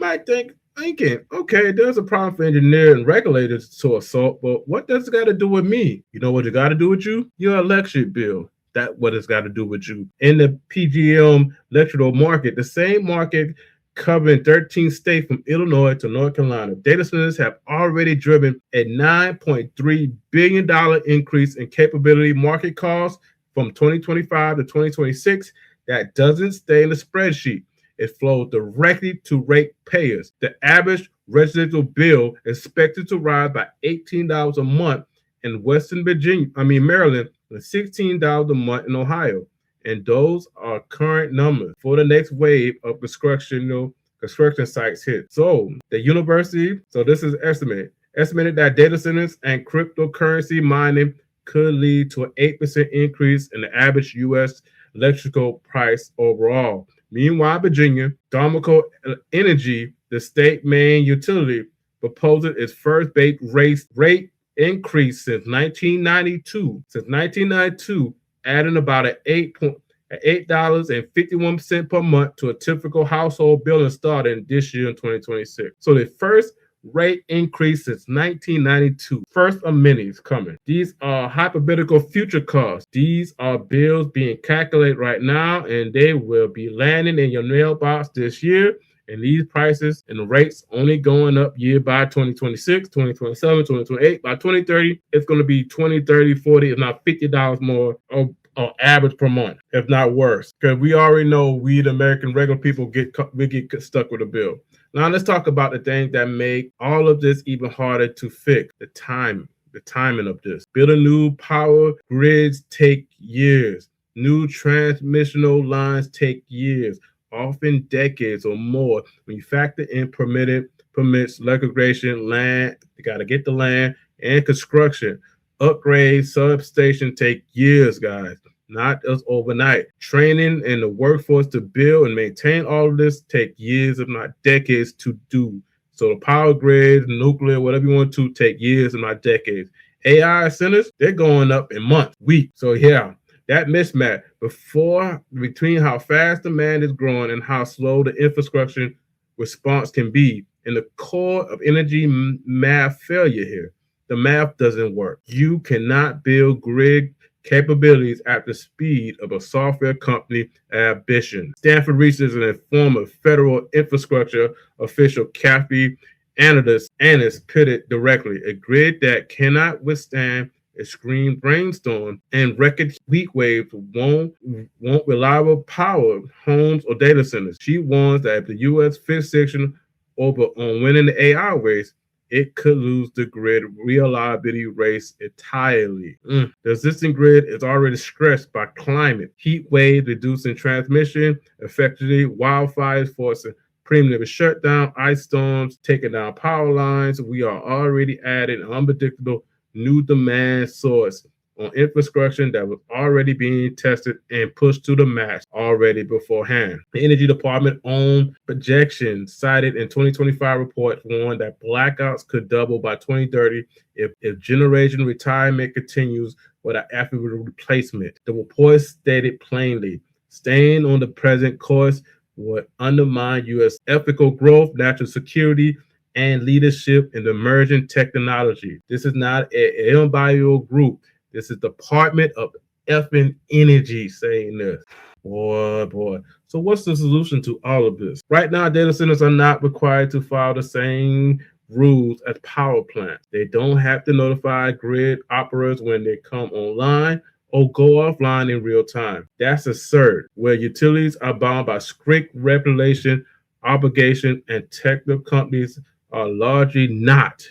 might thinking, okay, there's a problem for engineers and regulators to assault, but what does it got to do with me? You know what it got to do with you? Your electric bill. That's what it's got to do with you. In the PGM electrical market, the same market covering 13 states from Illinois to North Carolina, data centers have already driven a $9.3 billion increase in capability market costs from 2025 to 2026 that doesn't stay in the spreadsheet. It flows directly to ratepayers. The average residential bill is expected to rise by $18 a month in Maryland, and $16 a month in Ohio. And those are current numbers for the next wave of construction sites hit. So the university, so this is estimated that data centers and cryptocurrency mining could lead to an 8% increase in the average U.S. electrical price overall. Meanwhile, Virginia, Domico Energy, the state main utility, proposes its first base rate increase since 1992. Adding about an $8.51 per month to a typical household bill starting this year in 2026. So the first rate increase since 1992. First of many is coming. These are hypothetical future costs. These are bills being calculated right now, and they will be landing in your mailbox this year. And these prices and the rates only going up year by 2026, 2027, 2028. By 2030, it's going to be 20, 30, 40, if not $50 more on average per month, if not worse. Because we already know we, the American regular people, get stuck with a bill. Now let's talk about the things that make all of this even harder to fix. The timing of this. Building new power grids take years. New transmissional lines take years, often decades or more. When you factor in permits, legislation, land, you got to get the land, and construction. Upgrades, substation take years, guys, not just overnight. Training and the workforce to build and maintain all of this take years, if not decades, to do. So the power grid, nuclear, whatever you want to, take years, if not decades. AI centers, they're going up in months, weeks. So yeah, that mismatch between how fast demand is growing and how slow the infrastructure response can be, in the core of energy math failure here. The math doesn't work. You cannot build grid capabilities at the speed of a software company ambition. Stanford researchers and a former federal infrastructure official, Kathy Annis, put it directly: a grid that cannot withstand extreme brainstorm and record heat waves won't reliable power homes or data centers. She warns that if the U.S. fixation on winning the AI race, it could lose the grid reliability race entirely. The existing grid is already stressed by climate, heat waves reducing transmission, effectively wildfires forcing premature shutdown, ice storms taking down power lines. We are already adding an unpredictable new demand source on infrastructure that was already being tested and pushed to the max already beforehand. The Energy Department own projections cited in 2025 report warned that blackouts could double by 2030 if generation retirement continues without adequate replacement. The report stated plainly, staying on the present course would undermine U.S. ethical growth, national security, and leadership in the emerging technology. This is not an environmental group. This is Department of effing Energy saying this. Boy. So what's the solution to all of this? Right now, data centers are not required to follow the same rules as power plants. They don't have to notify grid operators when they come online or go offline in real time. That's absurd, where utilities are bound by strict regulation, obligation, and technical companies are largely not.